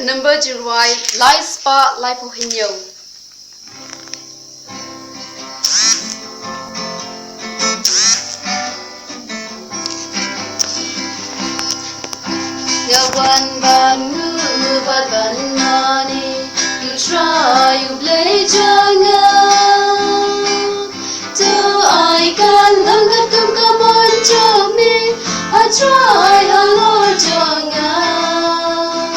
number jiruai lai spa lai po hinyo Yawan banu badan mani, you try you play jangan. So I can don't come on to me. I try hello jangan.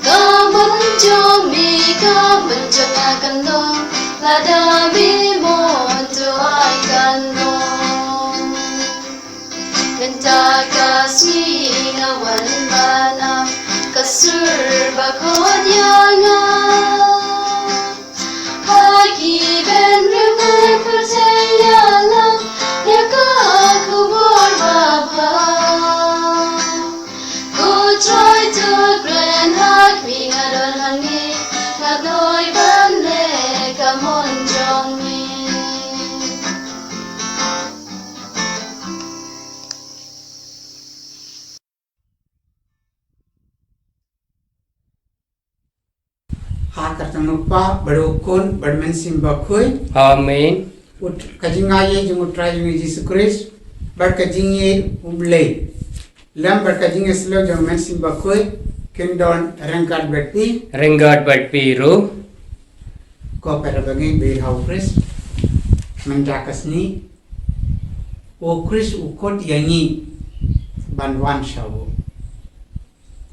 Come on to me, come on jangan dong. Lada mi mon to I can dong. Ganta kasih ngawan bana kasur bakod yanga. Hagi ben river percayala yaka kubur baba. Go try to grand hak mi ngadon hangi ngadoy ban le kamon jong mi. Hakar tanupa berukun bermensim bakui. Amin. Kajingaye jumutra jumi Yesus Kristus berkajinge ublei. Lam berkajinge selo jum mensim bakui kendon rengkat berti. Rengat berpiru. Ko perabagi berhau Kristus menjakasni. O Kristus ukot yangi banwan shawo.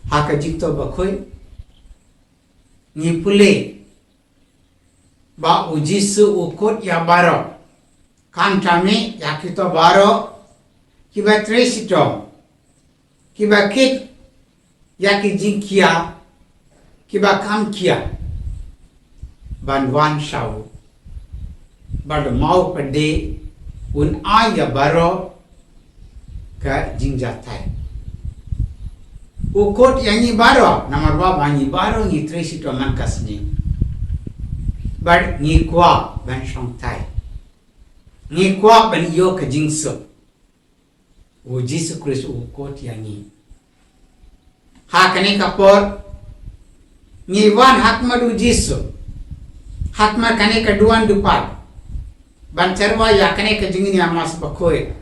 Hakajikto bakui. Ni pule ba ujisu ukut ya baro kan kami ya kita baro kiba tresito kiba kit ya ki jinkia kiba kamkia banwan shau bad mau pade un ya baro ka jingjatai ukot yangi baro namar ba bangi baro ni tresito man kasni bad ni kwa ban shong tai ni kwa ban yo ka jingso o Yesus Kristus ukot yangi ha kane kapor ni wan hakmadu Yesus hakma kane ka duan dupat ban cerwa ya kane ka jingini amas bakoy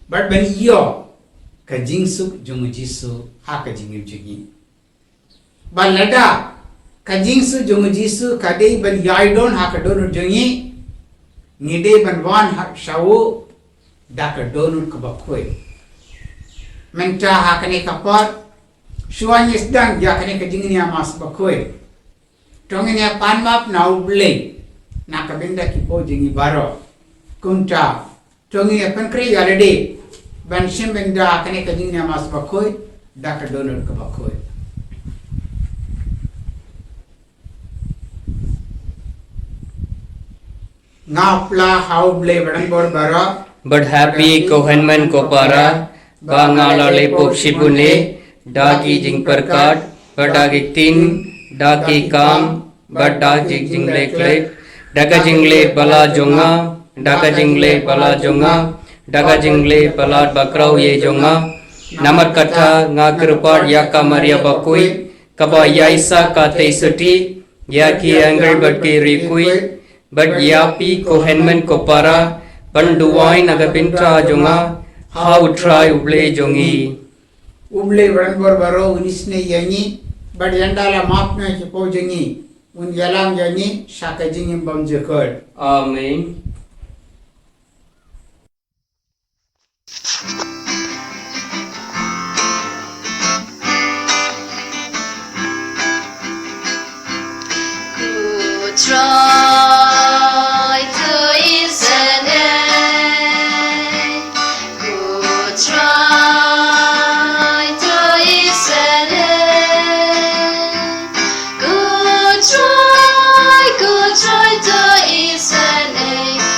bad ban yo ka jingsu jung Yesus ha ka jingib jingi balada ka jingsu jung Yesus ka dei ban yaidon ha ka don jungi ni dei ban wan ha shawu da ka don ka bakoy menta ha kane kapar shuan yesdan ya kane ka jingini amas bakoy tongini pan map na uble na ka binda ki po jingi baro kunta tongini pan kre yalade ban shim benda kane ka jingini amas bakoy da ka don ka bakoy ngapla hauble badang bor bara But happy kohenman kopara. Bangala le pop shibune. Dagi jing perkat. Badagi tin. Dagi kam. But dagi jingle klek. Daga jingle bala jonga. Daga jingle bala jonga. Daga jingle bala bakrau ye jonga. Namar kata ngakrupar yaka maria bakui. Kaba yaisa kate suti. Yaki angel batki rikui. But yapi kohenman kopara. Panduwai nagapintra jonga. How try uble jongi. uble badang bor baro unisne yangi bad yandala mapna ki po jingi un yalam yangi shaka jingi bam jekod Amen. Good try to listen. Good try to listen. Good try to listen.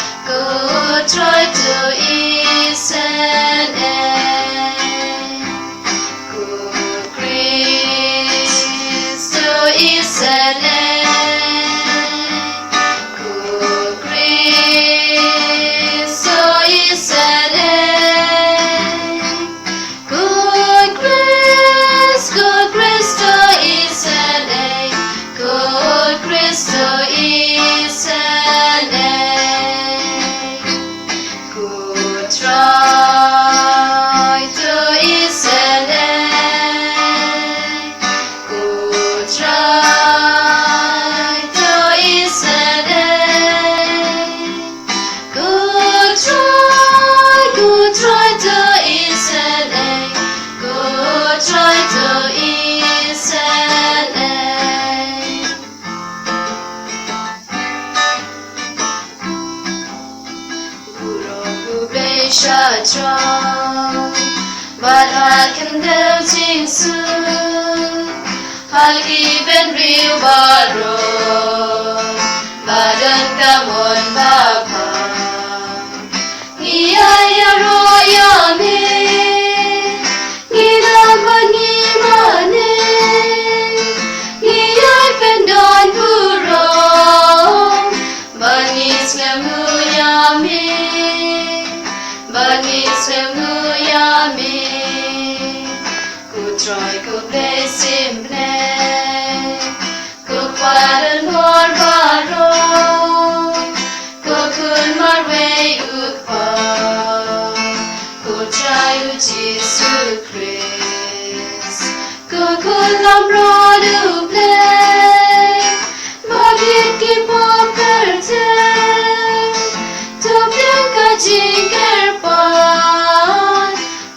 Halki ben riu baro Badan kamon bapa Iya ya roya me Gina bani mane Iya pendon puro Bani slemu ya me Bani slemu ya me Ku try ku play simple Ku padan hor baro Ku kun marway ukpa Ku try u Jesus Christ Ku kun lamro du play Bagit ki pop karte Top yang kajing kerpan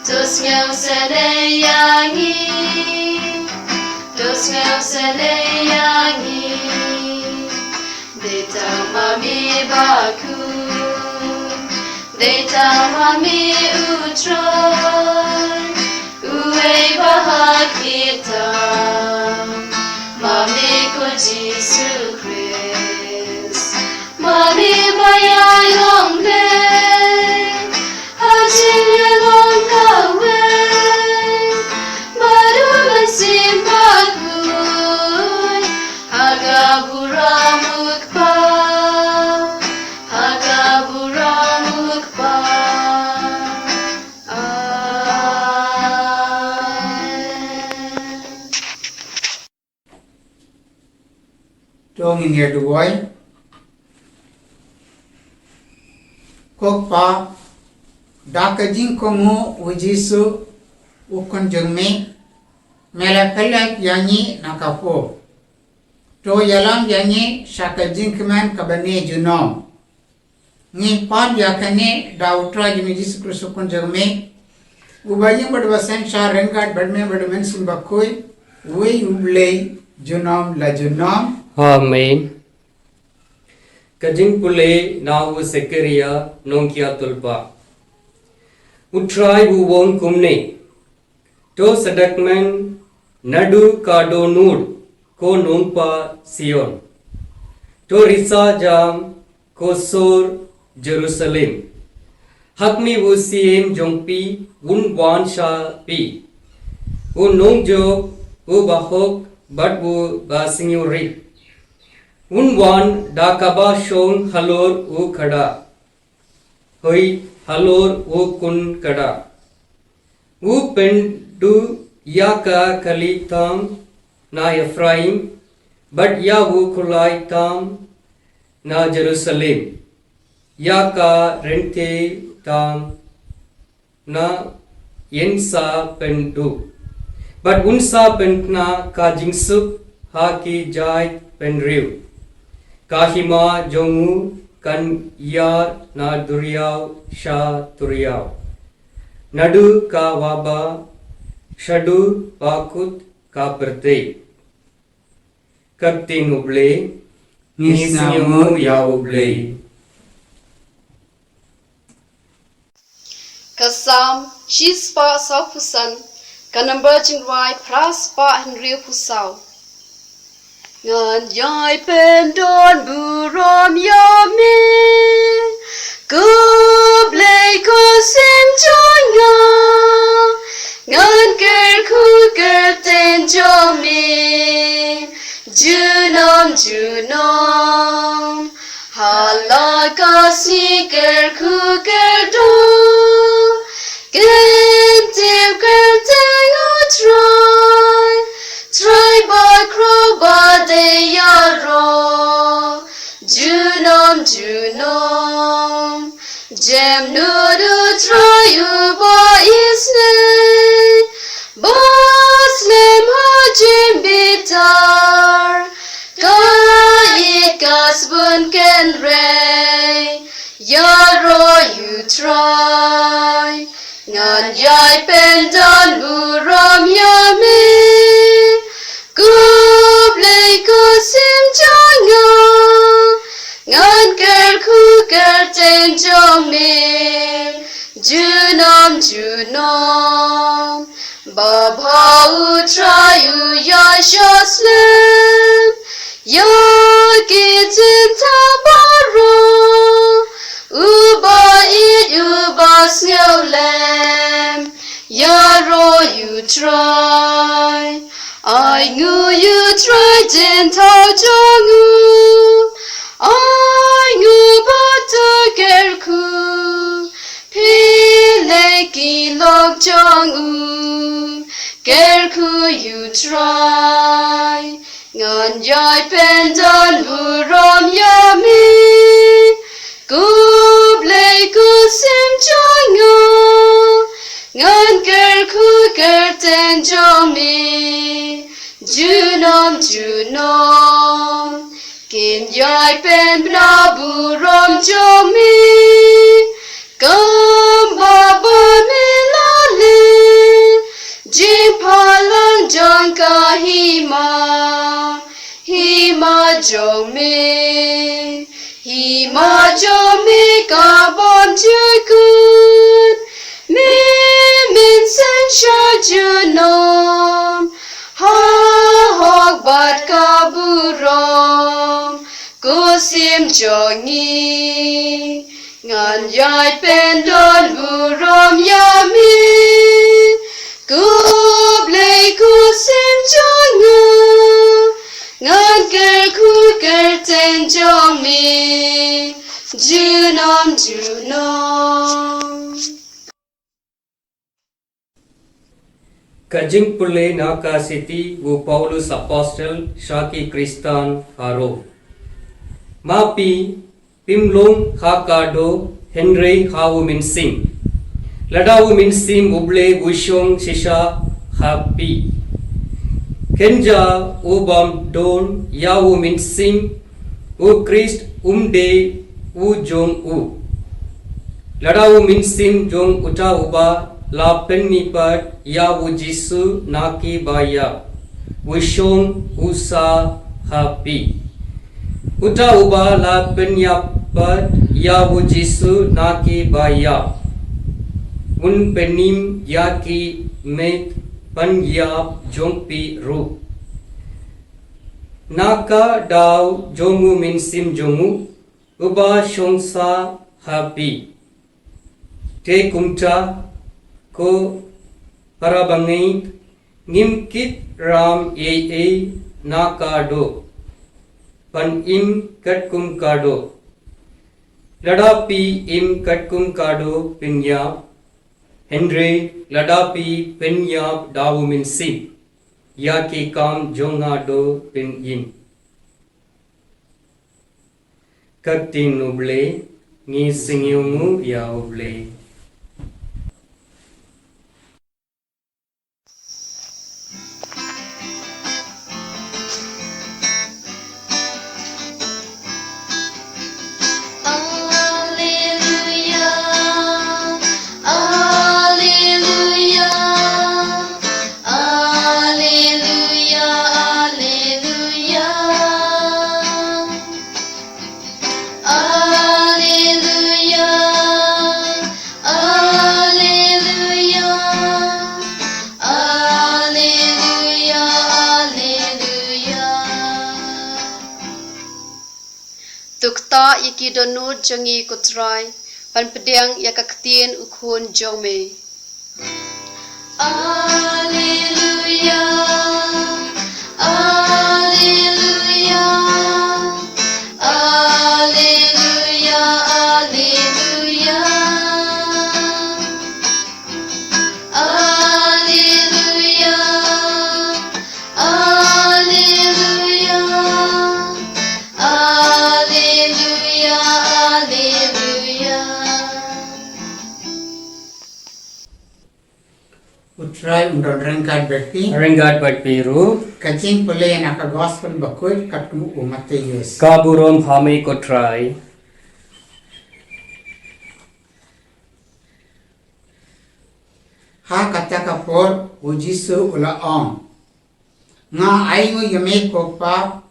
Tos ngau seleyangi Tos ngau seleyangi Detang mami baku Detang mami utron Uwe bahag kita Mami ko Jesus Christ Mami bayay long le Hajin ya long kawe Baru bersimpakuy Hagabura mukpa Hagabura mukpa Amen Trong in here to boy. Kokpa dakajing komu ujisu ukon jengme melapelak yanyi nakapo. To yalam yanyi shakajing keman kabane junom. Ngi pad yakane dautra jimi jisu krusukon jengme. Ubayang badwasan sharengat badme badmen simbakoi. Uwe ublei junom la junom. Amen. Kajing pule nawu sekeria nongkia tulpa. Utrai bu wong kumne. To sadakman nadu kado nud ko nongpa Sion. To risa jam ko sor Jerusalem. Hakmi bu siem jongpi un wan sha pi. Un nong jok u bahok bat bu basinguri. Unwan dakaba shong halor u khada hoi halor u kun kada u pendu yaka kalitam na Ephraim but ya u kulai tam na Jerusalem yaka rente tam na yensa pendu but unsa pentna ka jingsuk ha ki jai penriu Kahima jongu kan yar na duriyaw sha turiyaw. Nadu ka waba shadu pakut ka perte. Kakting uble nisnyamu ya uble. Kasam Shispa Saufusan Kanambajing Rai Praspa Henry Pusau Ngan yai pendon burom yami Kublai kusim jonga Ngan ker ku ker ten jomi Junom junom Hala kasi ker ku ker do Gentim ker ten utrai Try by crow by the yarrow Junom junom Jem nudu try you by his name Boslem hajim bitar Kayikas bun ken ray Yarrow you try Ngan yai pendon burom yami Kublai kusim jonga Ngan ker ku ker ten jomi Junom junom Babha utrayu ya precious lamb, your kitchen tabaro, uba eat, uba snow lamb, yaro you try. I knew you tried in Tajongu. I knew but Gerku. Pileki lok Jongu. Gerku you try. Ngan yai pendon burom yami. Guble kusim Jongu. Ngan Gerku gerten jomi. Junom junom. Kin yai pen bna burom jomi. Gamba milali. Jim palang jong kahima. Hima jomi. Hima jomi kabom jukun. Min sen shajunom. Ha hok bat kaburom. Kusim jongi. Ngan yai pendon burom yami. Guble kusim jongu. Ngan gerten jomi. Junom junom. Kajing Pule Naka City Wu Paulus Apostle Shaki Kristan Haro Mapi Pimlong Hakado Henry Hawu Min Sing Ladawu Min Sim Uble Wushong Shisha Happy Kenja Ubam Don Yawu Min Sing U Christ Umde U Jong U Ladawu Min Sim Jong Uta Uba La pennipat ya wujisu naki baya wishong usa happy uta uba la penyapat ya wujisu naki baya un penim yaki met panyap jongpi ru naka daw jongu min sim jongu uba shongsa happy te kumta ko parabangay ngimkit ram e nakado pan im katkum kado ladapi im katkum kado pinyap Henry ladapi pinyap dawu min sim yaki kam jongado pin im katin nuble ngi singyungu ya uble Tukta yaki donut jongi kutrai, pan pedang yakaktien ukun jome. Alleluia, Alleluia, Alleluia, Alleluia, Alleluia, Alleluia, Alleluia, Alleluia. Utrai untuk rengkat berti. Renggat bat piru Kacing Pule naka gospel bakul katmu umat Yesus. kaburom hame ko try Ha kata kapor ujisu ula ong. Nga aingu yame ko pa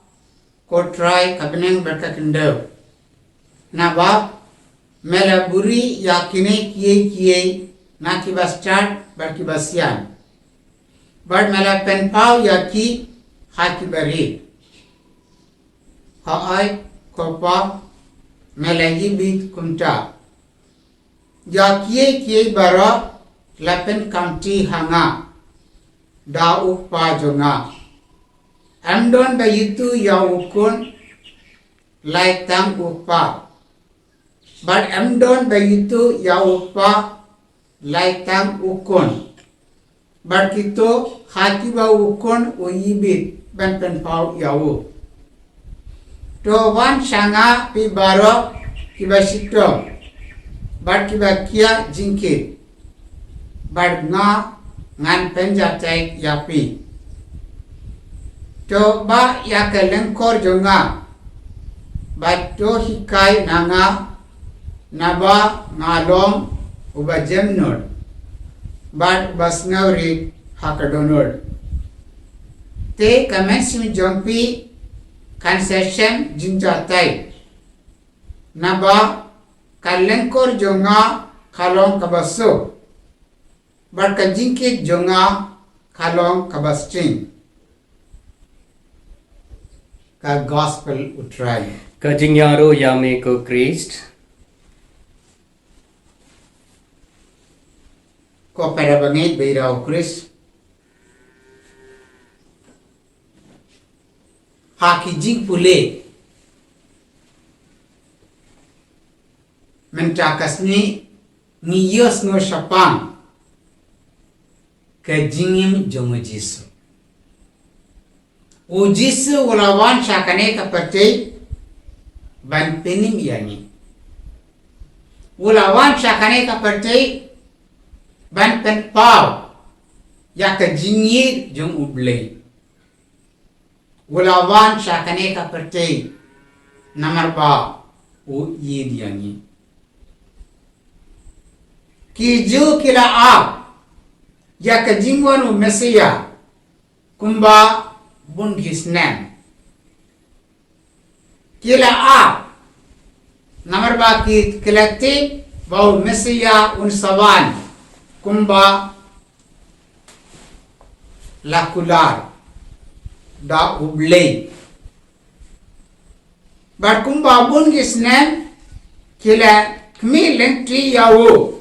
ko try kabineng berkakendau. Na bab mela buri yakine kiye na kiba start bar kiba sian. But mela pen pau yaki haki bari haai kopa melagi bit kunta ya kie bara lapen kamti hanga da upa jonga amdon ba yitu ya ukun lai tang upa but amdon ba yitu ya upa lai tang ukun but kito haki ba ukun o yibit ban pen pau yawo to wan sanga pi baro kiba sito but kiba kia jingkit but nga ngan penja tai yapi to ba ya kelengkor jonga but to hikai nanga naba ngalong uba jemnod but basnauri hakadonod te comments mi jompi concession jinjatai naba kalenkor jonga kalong kabaso but kajinkit jonga kalong kabasting ka gospel utrai Kajingyaro yame ko Christ ko para bangit beirao Chris haki jing pule mentakasni ngiyos ngo sapang ke jingim jongo Jisu o Jisu walawan sakane kapate ban penim yani walawan sakane kapate ban pen pau ya ka jingi jong ublei walawan sakane kapate namar ba o yid yani ki ju kila a ya ka jingwan o mesia kumba bun gisnem kila a namar ba ki kilati bau mesia un sawan kumba lakular da ublei but kumba bun gisnem kila kmi lengtri yawo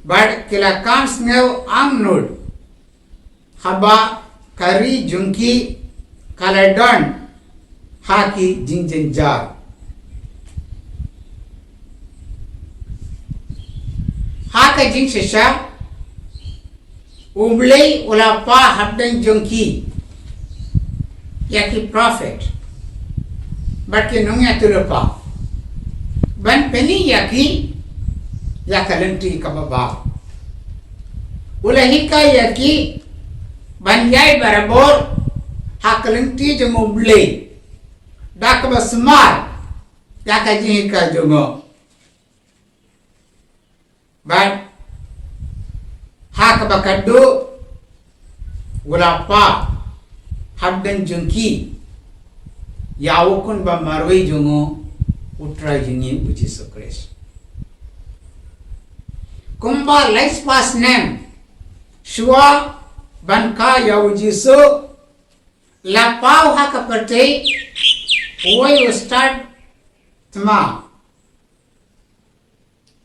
but kila kams new amnud haba kari junki kaladon haki jinjenjar haka jing sesha ublei ulapa habdan junki yaki prophet but ki nungya tulapa ban peni yaki yakalenti kababa ulahika yaki banyai barabor hakalenti jongo ublei dakaba smart yakajika jongo but hakabakadu ulapa habdan junki yawukun ba marwei jongo utra jingi uji sokres kumba life pass name shua banka yawu jisu la pau hakapate oi start tma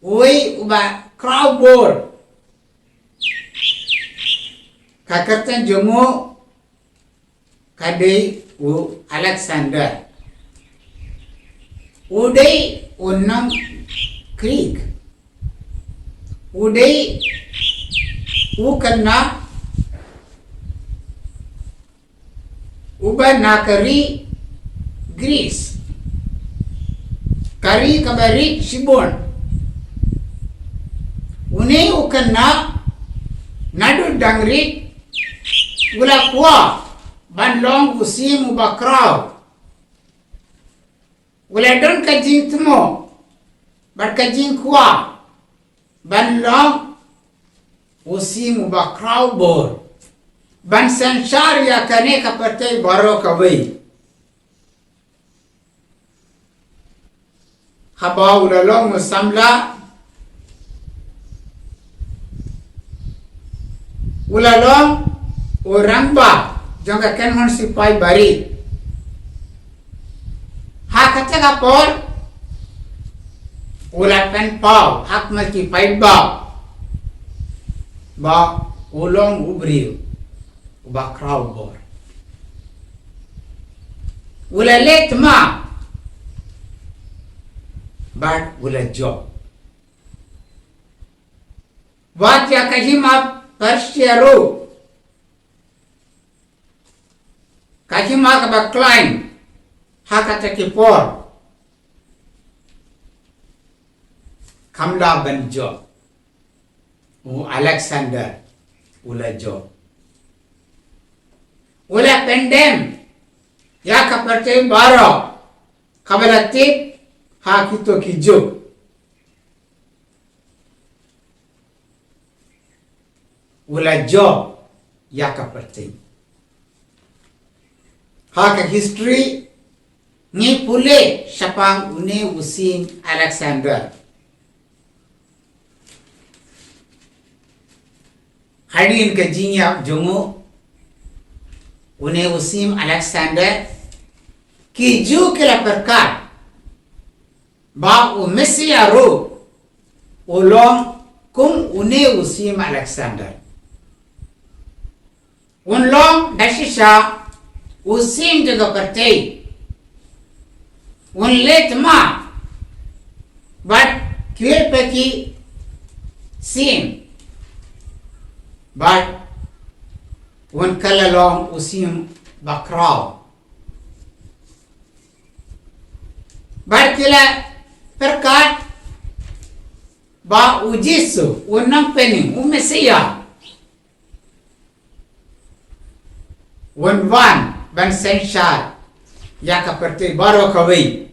oi uba crowd board kakatan jomo kadei u Alexander udai unam creek udai ukanna uba nakari Greece kari kabari Shibon une ukanna nadu dangri gula kwa banlong usim ubakraw gula don kajing tmo bar kajing kwa banlong usim ubakraw bor ban संसार या करने का प्रत्यय बारो कवई हबा उललों मुसमला उललों और रंगबा jangka ken mon si pai bari ha kata ka por ula pen pau hak ma ki pai ba ulong ubri ba kraw bor ula let ma but ula job wat ya kahima persiaro kahima ka ba klein hakata ki por kamla ban job u Alexander ula job ula pendem ya ka perte baro kabalati ha kito ki job ula job ya ka perte ha ka history ni pule sapang une usim Alexander hadin ka jinya jongo une usim Alexander ki ju kela perkat ba u Mesia ro ulong kum une usim Alexander unlong dashisha usim jaga pertei un let ma but clear peki sim but un kalalong usim bakraw but kila perkat ba ujisu unang pening umesia un van ban senshar ya ka perte baro kawai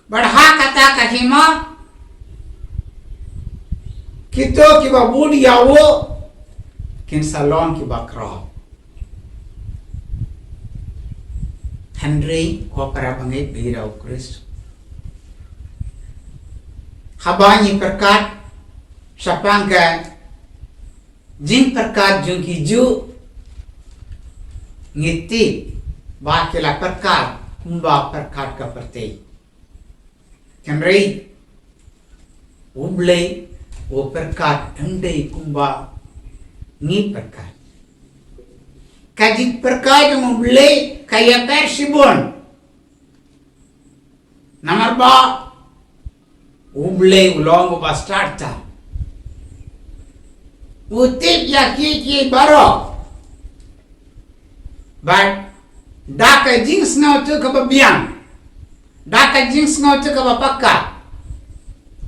badha kata kahima kito ki ba budi yawo kin salon ki bakra Henry ko para bangai birau Kris habani perkat sapangka jin perkat jungki ju ngiti bakila perkat kumba perkat ka perte Henry ublei o perkat andai kumba ni perkat kaji perkat ublei kaya persibon nomor ba ublei ulong ba starta utip ya ki baro but daka jinx ngau tu ka babiang daka jinx ngau tu ka bapakka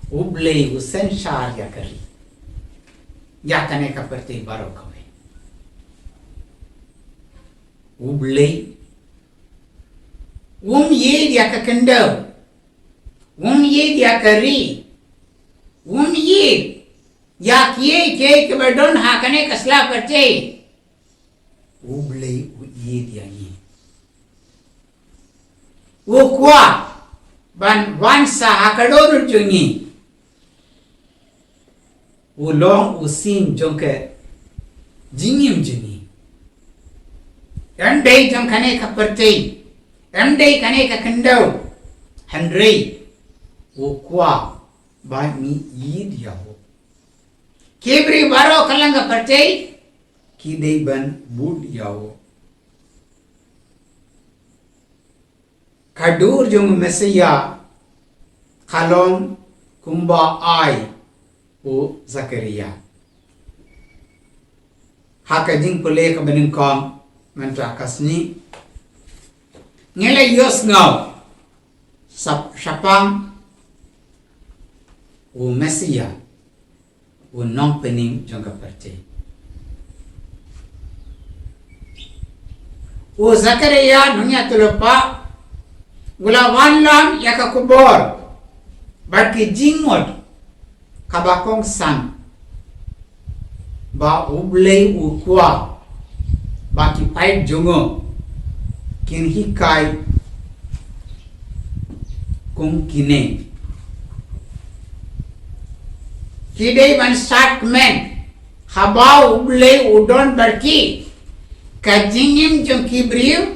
ublei usen shar ya kari ya kane ka perte baro kawe ublei ye dia ka kendau ye dia kari ye ya kiye ke badon ha kane kasla perte ublei ye dia ni wo kwa ban wansa hakador jungi ulong usim jongke jingim jungi andai jong kane ka perte andai kane ka kendau Henry wo kwa ba ni ye dia ho kebri baro kalanga perte ki dei ban bud yawo kadur jong Mesia kalong kumba ai o Zakaria haka jing pole ka bening kong mantra kasni ngele yos ngau sapang o Mesia o non pening jong ka perte o Zakaria dunia tulopa gula wanlam yaka kubor barki jingmot kabakong san ba ublei ukwa ba ki pai jongo kin hikai kum kine kidei ban sat men habau ublei udon barki kajingim jong kibriu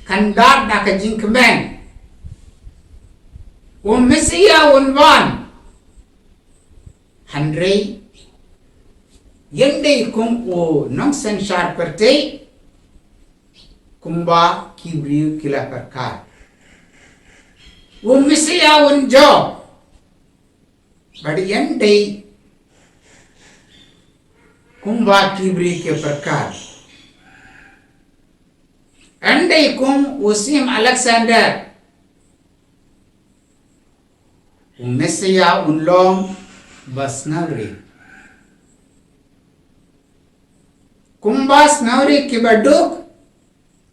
kandak da kajing kemen Mesia unwan Handrei Yende kum o nong sensar pertei kumba kibriu kila perkar Mesia unjo Badi yende kumba kibri ke perkar Andai kum usim Alexander Mesia unlong basnari kumbas nauri kibaduk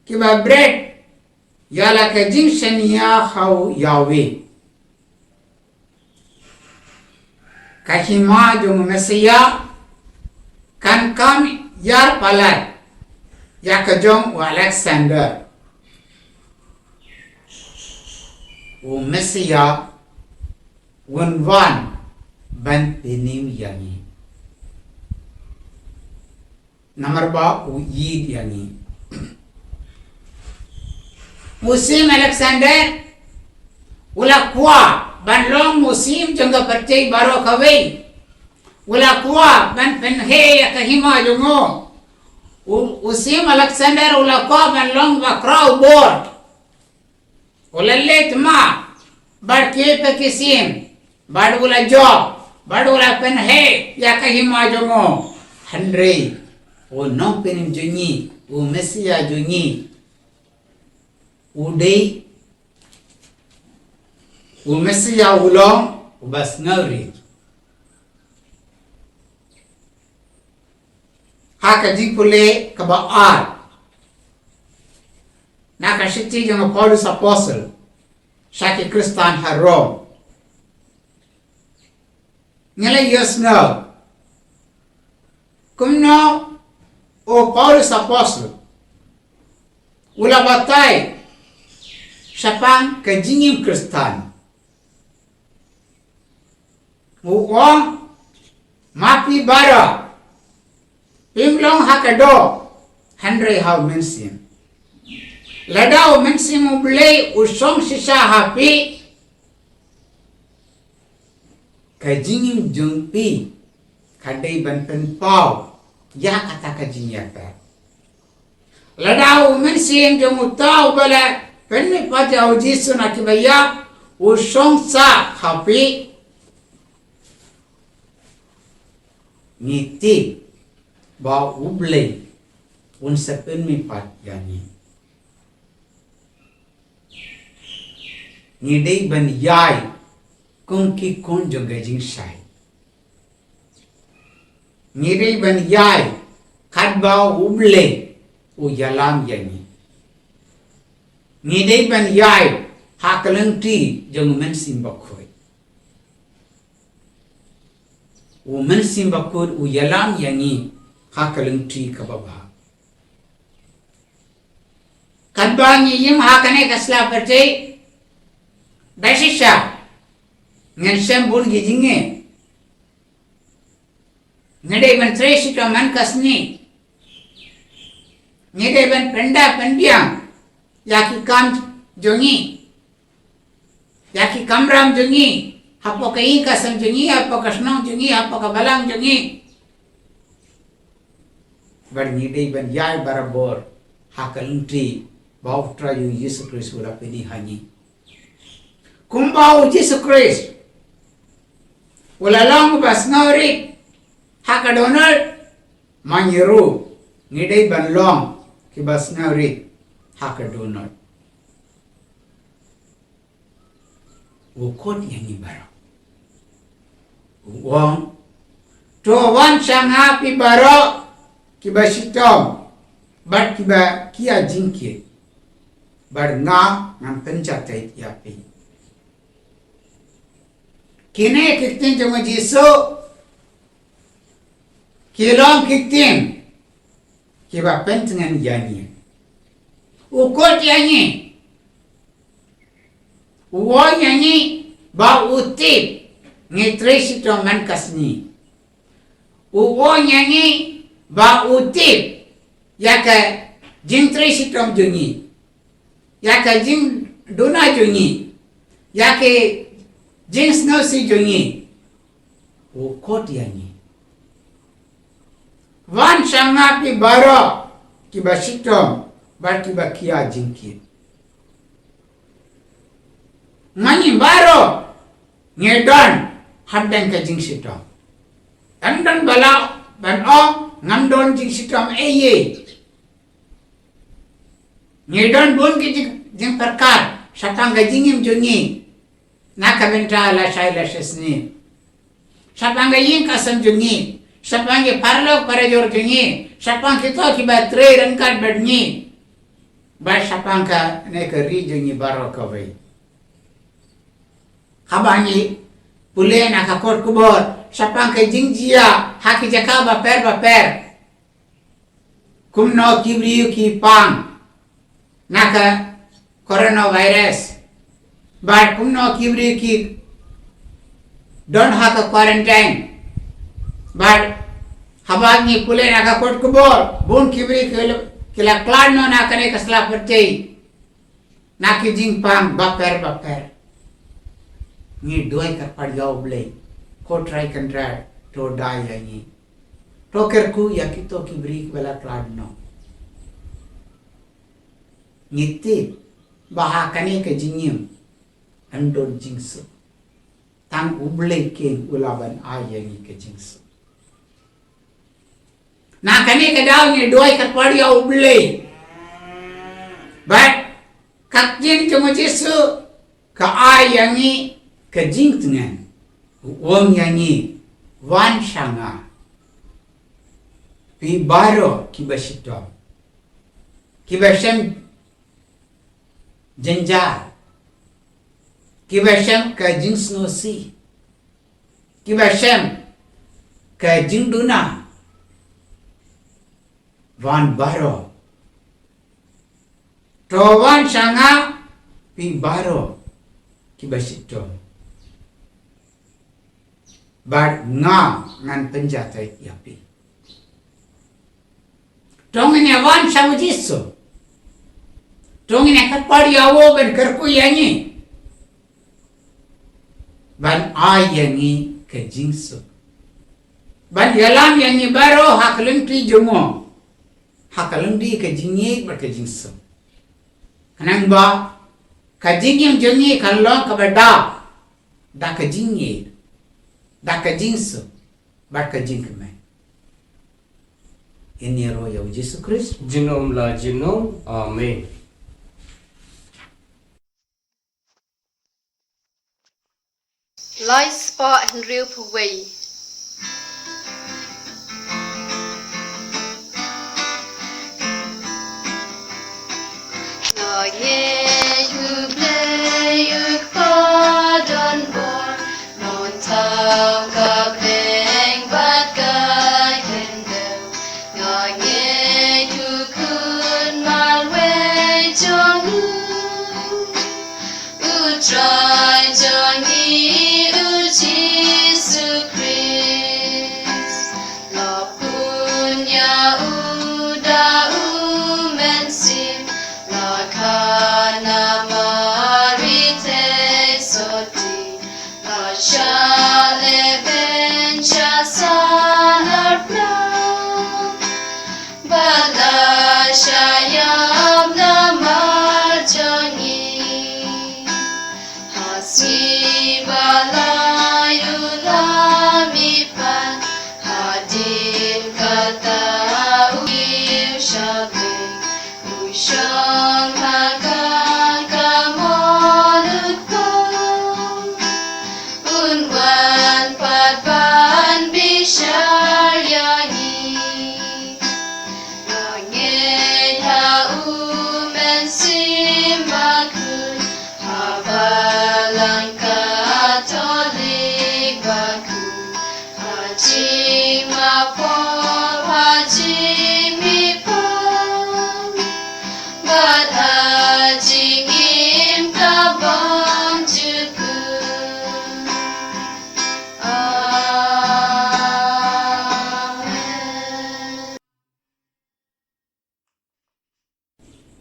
kiba bread yala kajing shania hau yawe kahima jong Mesia kan kam yar palat ya kajong wa Alexander Mesia Wan ban penim yangi Nomor ba yid yangi Musim Alexander Ula kuwa ban long musim jangga percay baro kaway Ula kuwa ban penhe ya kahima jungo Usim Alexander ula kuwa ban long bakraw board Ula let ma bar ke pekisim Badula job, badula pen he, ya kahima jongo, Handrei, o non penim jongi, o Mesia jongi, udei, o Mesia ulong, o bas ngari. Haka jipule kaba ar, naka shiti jongo Paulus Apostle, shaki Kristan harom. Ngala yes no. Kum no o Paulus Apostle. Ula batay sapang kajingim Kristan. Uong mapi bara. Imlong hakado Handrei hau mensim. Ladao mensim ublay usong sisa hapi kajingim jungpi kadai ban pen pau ya kata kajing ya pa ladau mensim jung utau bala pen me paja ujisu na kibaya usong sa hapi niti ba ublay un sepen me pat yani ni dei ban yai kung ki kon jo gajing sai nirei ban yai kadba uble u yalam yani nirei ban yai hakalang ti jong men simbakoi u men simbakoi u yalam yani hakalang ti kababa kadba ni yim hakane kasla percay dasisha ngan sem bun gijinge ngade ban treshi to man kasni ngade ban penda pendiang yaki kam jongi yaki kamram jongi hapo kai kasam jongi hapo kasnong jongi hapo kabalang jongi bar ngade ban yai barabor hakalunti bautra yu Yesu Kristus ula pedi hani kumbau Yesu Kristus Ulalong bas ngawri hakadonal manyiru ngidai banlong ki bas ngawri hakadonal ukot yang ibaro uang to wan sanga pi baro ki basitong bat ki ba kia jingki bar nga ngam pencatai yapi Kine kiktin jong Jisu kilong kiktin kiba pentingan yani ukot yani uwo yani ba utip ngitresi to man kasni uwo yani ba utip yaka jing tre sitom jungi ya ka jing dona jungi ya ke jing snow si jungi o kot yani wan shanga pi baro ki ba sitom bar ki ba kia jingki mani baro ngedon haddan ka jing sitom dan bala ban o ngamdon jing sitom eye ngedon bon ki jing perkar sapang ka jingim jungi na kamenta la shaila shesni sapang ka yin kasam jungi sapang ke parlo parajor jungi sapang ki to ki ba tre ran kat bedni ba sapang ka ne ka ri jungi baro ka bai habani pule na ka kor kubor sapang ka jingjia haki jaka ba per kumno kibriu ki pang naka coronavirus but kumno kibri ki don't have a quarantine but habagi pule naka kot kubor bun kibri kila klan no naka ne kasla percay naki jing pang baper ni doi kar pad gao ble ko try contra to die yani to kerku yakito kibri kala klan no Ngiti bahakane ke jinyim andon jingsu tang ublay king ulaban ayangi ke jingsu na kane ke daw ni doy kat padiya ublay but kak jing chungo jisu ka ayangi ke jingtungan wong yangi wan shanga pi baro kibashito kibashem Jenjar kibashem ka jing snosi kibashem ka jing duna wan baro to wan shanga pi baro kibashito bar nga ngan penjatai yapi tongene wan shamujiso Tong ini kat padi awo ben kerku yangi ban ay yangi ke jingsu ban yalam yangi baro hakalung ti jungo hakalung di ke jingi ber ke jingsu kanang ba ka jingi jungi kalong ka bada da ke jingi da ke jingsu bar ke jingme ini ro ya Yesus Kristus Jinom la jinom. Amen. Lai spa and real puway. Try Johnny Jesus Christ La punya uda umensim La kana marite soti La shale bencha sanar plam Bala shayam namar Johnny Si balayu lamipan hadin kata uiu syabing usyang hakan kamonukong unwan padban bisyar yangi langit haumen simbakun Habalang Katolik baku Haji mapom Haji mipom Badha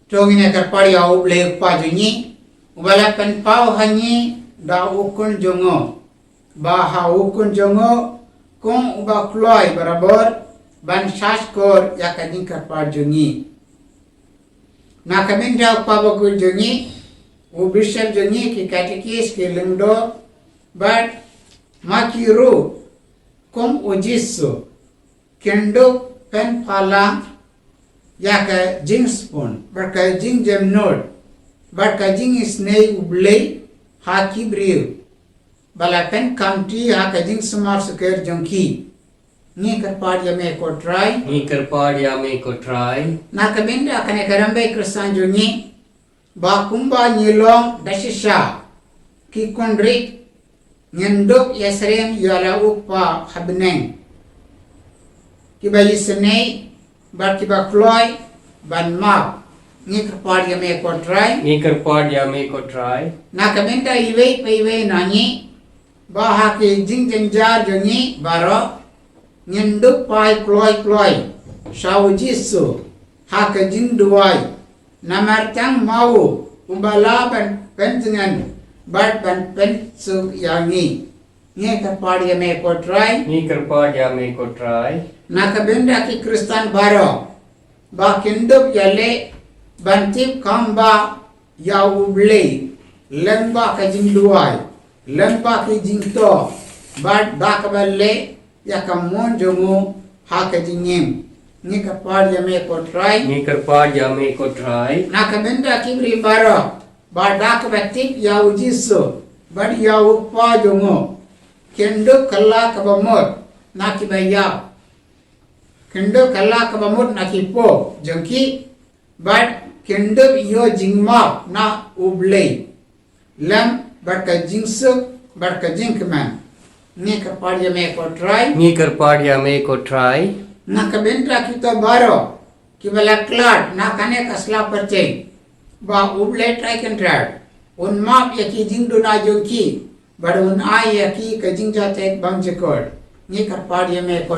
Tongine karpari au ble pajunyi wala pen pau hanyi da ukun jongo ba ha ukun jongo kong uba kloi barabar ban shas kor yakadin karpar junyi na kamin da pa bakul junyi u bishal junyi ki katikis ki lengdo but makiru kong ujisu kendo pen pala yaka jing spoon barka jing jam nod barka jing snei ublei haki briu bala pen county haka jing smar suker jonki ni karpad yame ko try na kabenda kane karambe kristan jongi ba kumba nyilong dashisha ki kondrik nyendok yasrem yala upa habneng ki bayi snei but kiba kloy ban map ni karpad yame ko try na kamenta iwe peiwe nani baha ke jing jar jongi baro nyenduk pai kloy shawjisu haka jing duai namartang mau umbala ban penjengan bat ban pen su yangi ni karpad yame ko try na kabenda ki kristan baro ba kindup yale bantip kamba ya ublei lemba ka jingduai lemba ki jingto bat ba kaballe ya kamon jomo ha ka jingem ni karpad yame ko try na kabenda ki bri baro ba dak batip ya ujiso bad ya upa jomo kindup kala kabamot na kibaya kendo kala kabamut na kipo jengki but kendo yo jingma na ublei lam barka jingsuk barka jinkman ni karpad yame ko try na kabenta kita baro kibala klad na kane kasla perceng ba ublei try contract un map yaki jingdu na jengki but un ai yaki ka jingja tek bang jekor ni karpad yame ko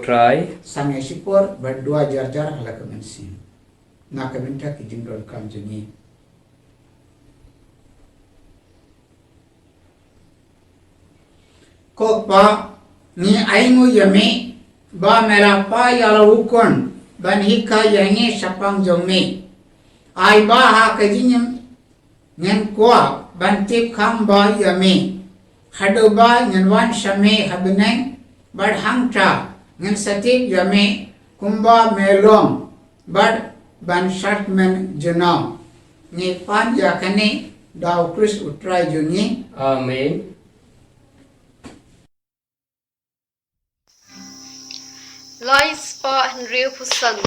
try sange sipor ber 2000 jar hala kemensin na kementa ki jingdol kam jengi ko pa ni aingu yame ba mera pa yala ukon ban hika yange sapang jongme ai ba ha kajinyam ngen kwa ban tip kham ba yame hadoba nyanwan shame habneng bad hangta ngan satip yame kumba melong bad ban shatman jana ni pan yakane daw kris utrai jungi amen Lai spa Henry Pusan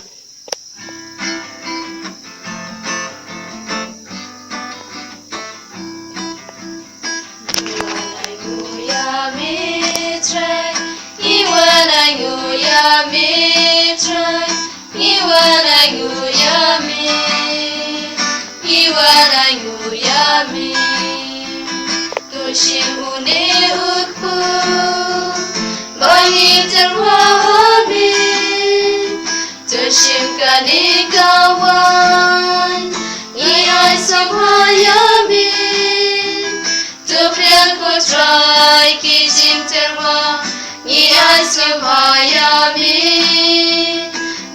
Try kizim terwa ni asubhaya mi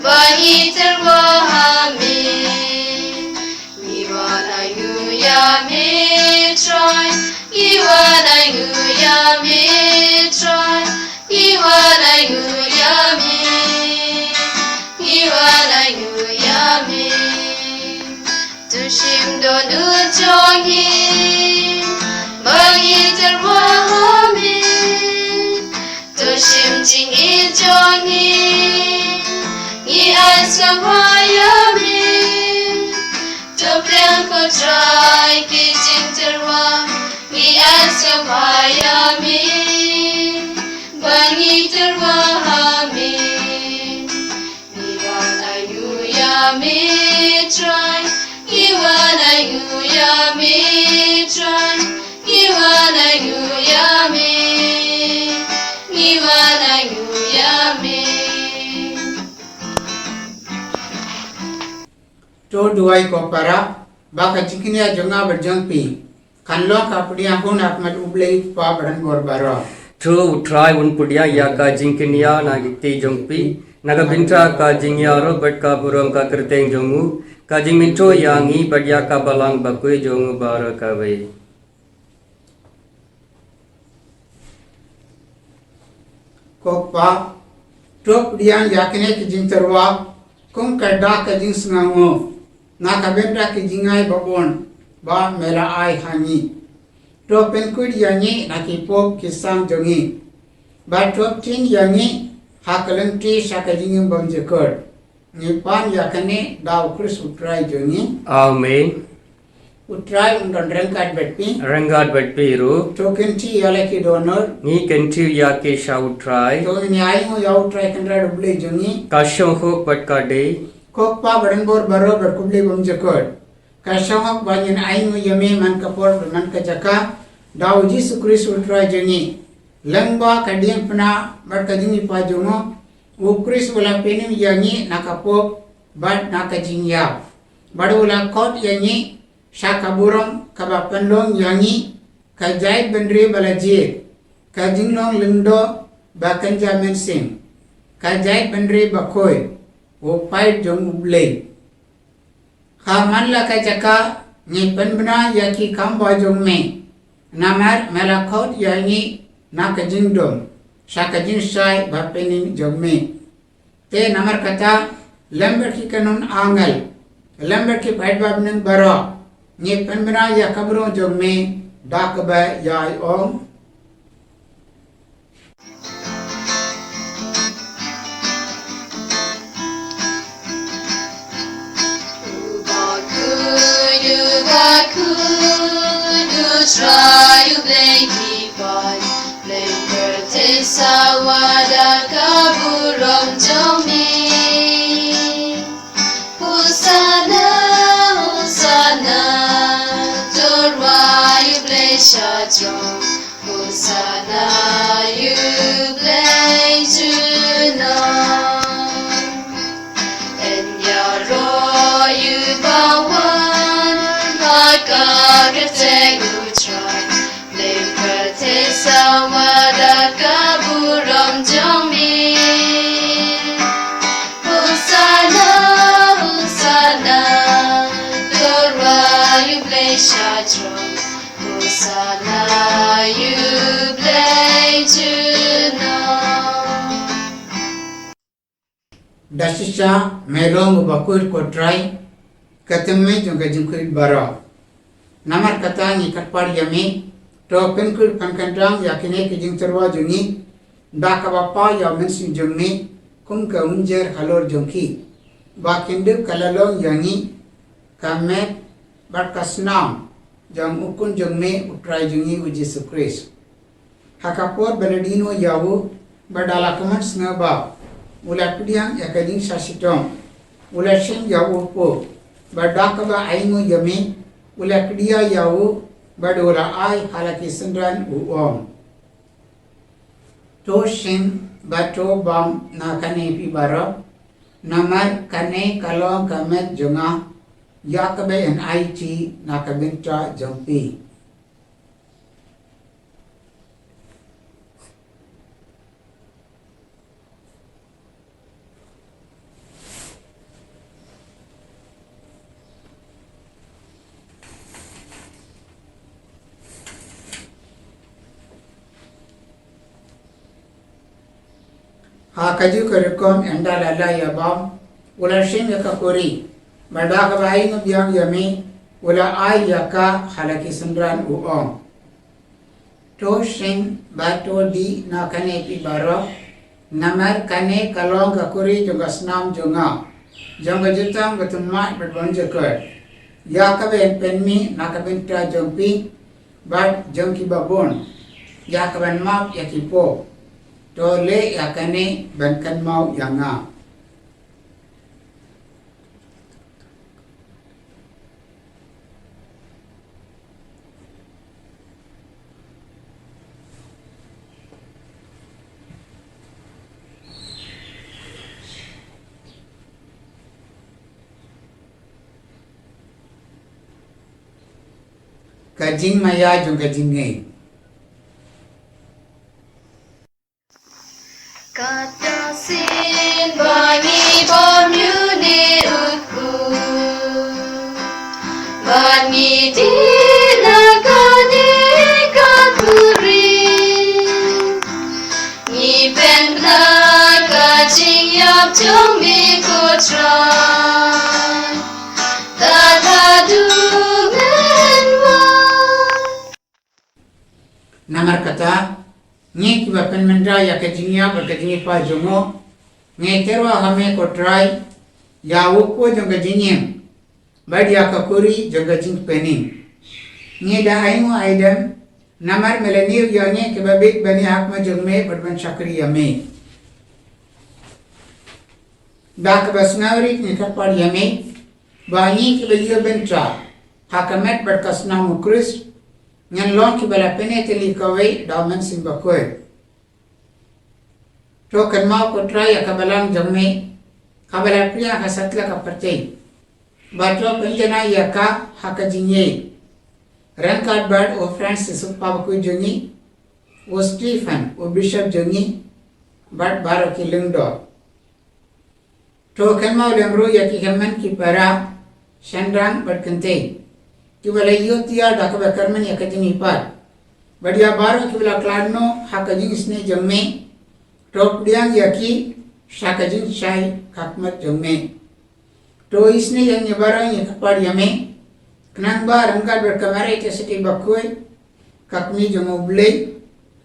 bahi terwa hami iwana yu ya mi try iwana yu ya mi try iwana yu ya mi iwana yu ya mi tushim donu jongi Bagi terwahami Tushim jingi jongi Ngi asabhayami Tupriang kutrai kijing terwa Ngi asabhayami Bagi terwahami Iwana yuyami try Iwana yuyami try Iwana yuyami Iwana yuyami to duai ko para ba ka jingnya jonga berjang pi kan lo ka pudia hun akmat ublei pa badan bor baro Tru utrai un pudia ya ka jingkinia na gikti jongpi naga bintra ka jingya ro bat ka buram ka kerteng jongu ka jingminto yangi badya ka balang bakui jongu bara ka wei ko pa to pudia yakine ki jing terwa kum ka da ka jing sngango na ka benta ki jingai babon ba mela ai hangi to pen kud yangi na ki pop ki sang jongi ba to tin yangi hakalan ti sakajing bam jekor ni pan yakane da ukris utrai jongi Amen utrai undon rengkat betpi Rangat batpi ru to kenti yale ki donor ni kentu ya ke sha utrai to ni ai mo ya utrai kandra duble jongi ka shong ho bat ka de kokpa badan bor baro berkuble bam jekor kasangok banyan ai mo yame man kapor man ka jaka da Yesus Kristus utrai jongi lengba kadian pena bat kajingi pa jongo ukris wala penim yangi nakapop bat nakajingya badula kot yangi Shakaburam kabapanlong yangi kajai bendre balajir kajinglong lindo bakanja mensing kajai bendre bakoy wo pait jong ublei khaman la kajaka ni penbna yaki kamba jong me namar melakot yangi nakajingdom shakajing sai bapenin jong me te namar kata lember ki kanon angal lember ki pait babnen baro ni penbna ya kabro jong me dakba yai om Ubaku du try you play boy play birthday sawada kaburom jomi Husana Husana Torwa you play shatron Husana you play tonight and your you bawan Makakateng utray Lepate sawada kaburam jomi Husana Husana Torwa you play shatron Husana you play tonight dasisha melong bakur kotrai katemme jonga jingkuit bara namar kata ni katpar yame to penkul pankandang yakine ki jingterwa jungi dakabapa ya mensi jongni kum ka unjer halor jongki bakindu kalalong yangi kamet barkasnam jam ukun jongme utrai jungi Yesus Kristus hakapor benedino yawu badala kaman snaba ulat pidiang yakading sasitong ulat sing yawu po badakaba aingo yame ulat pidia yawu badora ai halaki sendran uom to sing bato bam na kane pi baro namar kane kalong kamet jonga yakabe en it na kabinta jompi kaju kerekom enda lala ya bam ula sing ka kori bada ka bai no biang yami ula ai yaka halaki sendran uom to sing bato di na kane pi baro namar kane kalong ka kori jonga snam jonga jonga jutang batuma berbon jekor yaka ben penmi na ka benta jompi bat jongki babon yaka ben map yakipo tole yakane bankan mau yanga kajing maya jong kajing ngai. Kata sin bangi bom yune utku bangi di lakani katuri ni pen kajing yap jong mi kotrai tata du menwa. Namar kata nge ki bapen mendra ya kajingya berkajingi pa jongo nge terwa hame kotrai ya uko jong kajingiem bad ya kakuri jong kajing pening nge da aingo aidam namar melaniu ya nge ki babik bani hakma jong me badban shakri yame da ka basnawri nge kapar yame bangi ki bayo bentra hakamet berkasna mukris ngan long ki bala pene teli kawai dauman simbakoy to kan mau kotra ya kabalang jamme kabala priya ka satla ka percay batro penjana ya ka hakajinye rankad bird o francis upabku jongi o stephen o bishop jongi bat baro ki lungdo to kan mau lemro ya ki hamman ki para shandrang berkente kibala yotia dakaba karman ya kajing ipar badia baro kibala kladno hakajing isne jamme top diang yaki shakajing shai kakmat jamme to isne yang nyabara ya kapar yame knang ba rangkad berkamare te siti bakoi kakmi jong oblei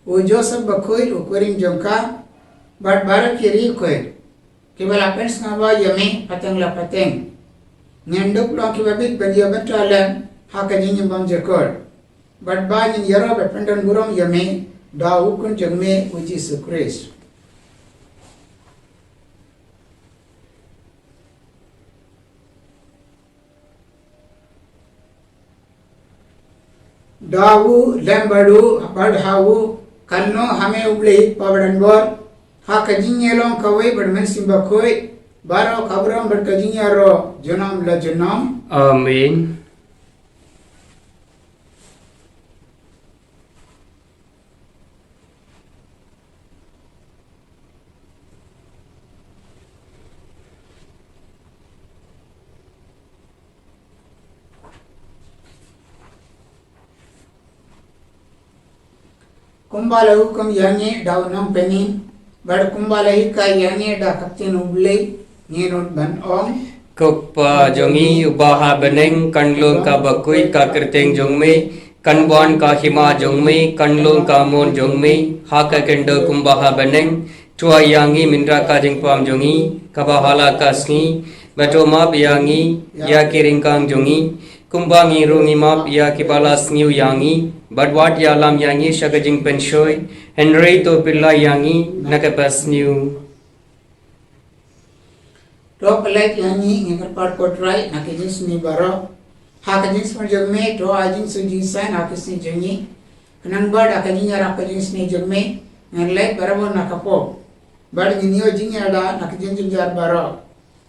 o joseph bakoi o korin jongka bat baro kiri koi kibala pens ngaba yame pateng la pateng nyanduk lo kibabit badia batalan hakajing bam jakor but ba in yara be pendan guram yame da ukun jagme uji sukres dawu lembadu badhawu kanno hame uble pabdan bor hakajing yelong kawai badmen simbakoi baro kabram badkajing yaro jonam la jonam Amin. kumbala hukum yani daw nam penin bad kumbala hika yani da kaptin ublei nginut ban ong Kupa jongi ubaha beneng kanlong ka bakui ka kerteng jongme kanbuan ka hima jongme kanlong ka mon jongme haka kendo kumbaha beneng tua yangi mindra ka jingpam jongi kabahala kasni bato map yangi ya kiringkang jongi kumbangi rungi map ya kibalas niu yangi badwat ya lam yangi shagajing penshoy Henry to pilla yangi nakapas niu to pelek yani ngikat part kotrai nakijis ni baro hakajis mar jagme to ajin suji san hakisni jangi kanang bad akajin yara akajis ni jagme ngalai barabo nakapo bad ginio jingyada nakijin jinjar baro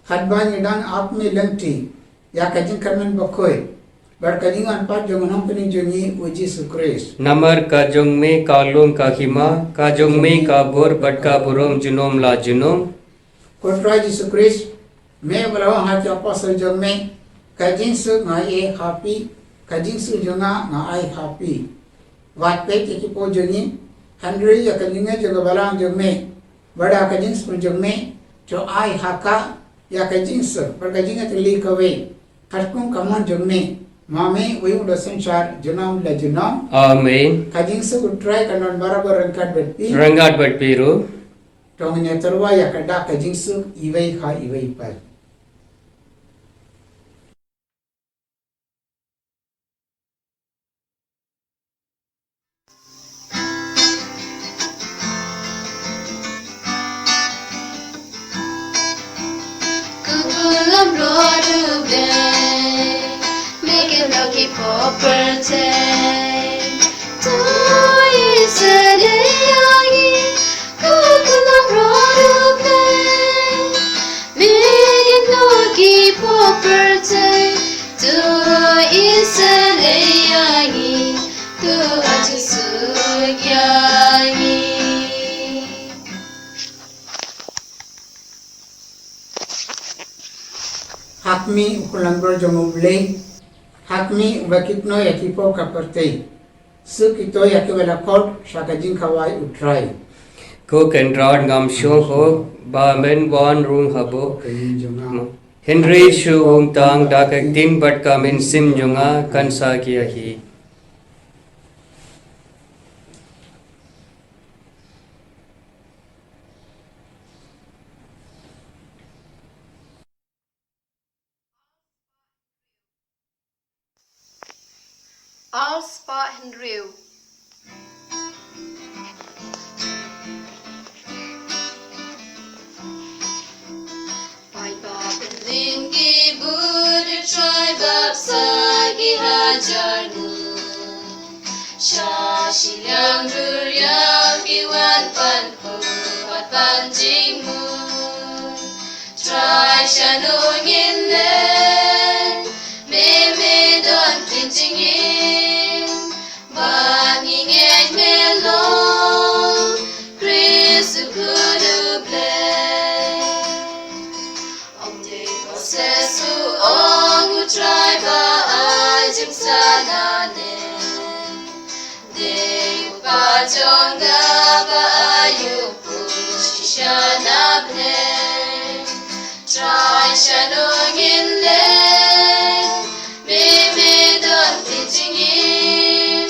hadban yadang ap me lengti ya kajin karmen bakoy bad kajin an part jangonam pening jangi uji sukres Namar ka jongme ka long ka hima ka jongme ka bor batka burom junom la junom kotrai ji sukres me balawa hati apostle jagme kajin su ngai happy kajin su jonga ngai happy wat pe ki po joni handri ya kajinga jaga balang jagme bada kajin su jagme to ai haka ya kajin su par kajinga tli kawe karkum kamon jagme mame uyu do sanchar junam la junam Amen. kajin su try kanon barabar rangkat betti Rangat bat piru. tongnya terwa ya kada kajin su iwai ha iwai pal Kukulam rodu be, make it lucky for birthday. Toy is a day, kukulam rodu be, make it lucky for birthday. Toy is a day. aji sugyani. Hakmi ukulangro jomuble, hakmi ubakipno yakipo kaperte. Sukito yakibela kot shakajin kawai utrai. Ko kendrat ngam shong ho ba men wan rung habo. Kayin jonga. Henry shu wong tang dakak tin bat kamin sim jonga kansa kia hi. Al spa Henryu. Pai bab din ki bud try bab sagi hajar nu. Shashi yang durya ki wan pan ku pat pan jing mu. Try shano ngin le me me don kin jing in. Ban ngin me long Chris kudu play. Sesu ongu try ba ajim sanane. Dei pa jonga ba ayu pushishana ble. Try shanong in le. Me me don teaching in.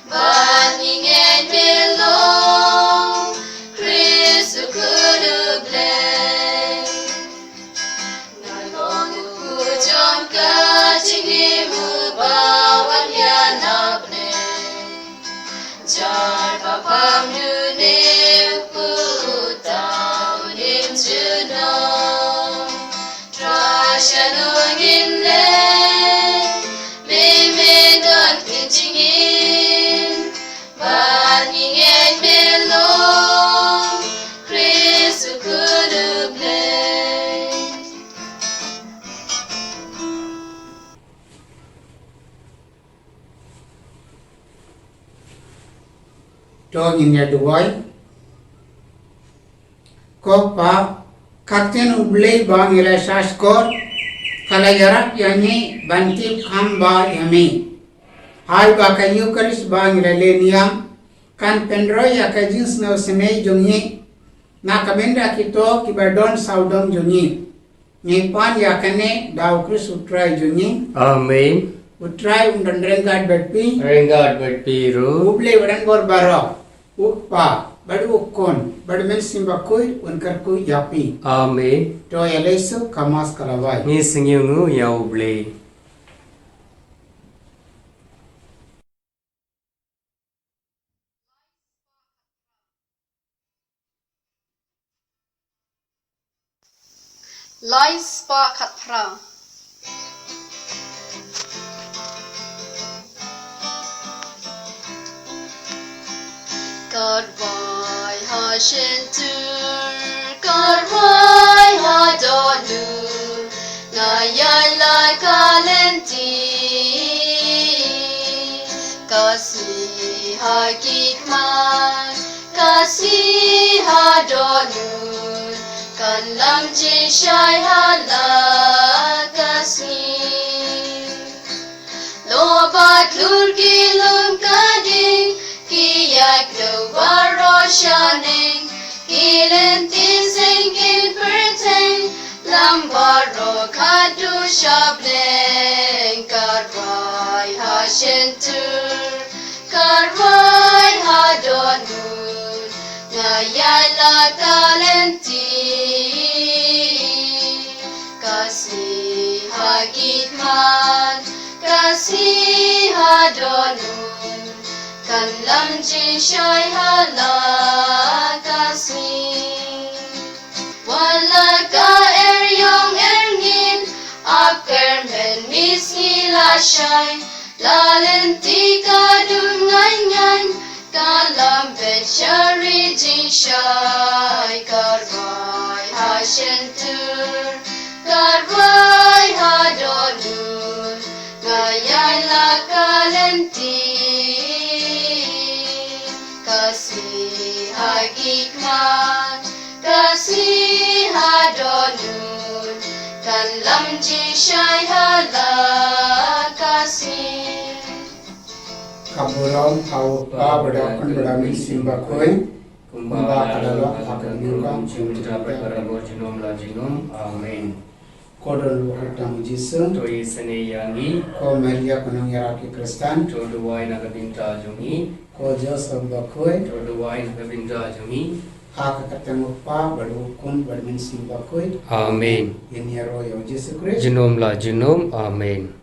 Ban ngin me long. Chris kudu play. Jangka chingi mu bawan ya nabne. Jar papam dune putau nim juno. Trashanung in le. Me me don kichingin. Bani ngeng me long. Chris kudu play. Tong in ya duwai. Ko pa kakten ublei bang ila shaskor kalayarak yani banti khamba yami. Hai ba kayu kalis bang ila leniam kan pendro ya kajins na usnei jongi na kabenda kito kibadon saudong jongi. Ngipan ya kane daw kris utrai jongi. Amen. Utrai undandrengat betpi. Rengat bat piru. Ublei wadan gor barok. Ukpa badu ukon badu men simba koi unkar koi yapi. Amen. To yalesu kamas kalawai. Ni singyungu yau ble. Lai spa khatphra. Karwai ha shentur, karwai ha donu, ngayai lai kalenti, kasi ha kikman, kasi ha donu, kan lam jin shai ha la kasi. Lobat lur kilum kading, kiyak lo baro shaning, kilentin singin perteng, lambaro kadu shabdeng, karwai ha shentur, karwai ha donun, ngayay la kalenti, kasi ha gitman, kasi ha donun, kan lam jin shai hala kasi. Wala ka yong ngin, aker men misi la shai, lalenti ka dungangan, kalam bet shari jin shai, karwai ha shentur, karwai ha donun, ngayay la kalenti. man kasih hadonun kan lam ji shai hala kasih Kaburong hau pa bada kon bada min simba koi kumba kadalo akan nyuka Citra perkara jinom la jinom. Amin. kodol hutang jisu To isene yangi. ko Maria kunang yaraki Kristan To duwai nakabinta jungi. ko Joseph bakoi To duwai nakabinta jungi. hak ketemu pa badu kun badmin simba koi Amin. ini ro yo Yesus Kristus Jinom la jinom. Amin.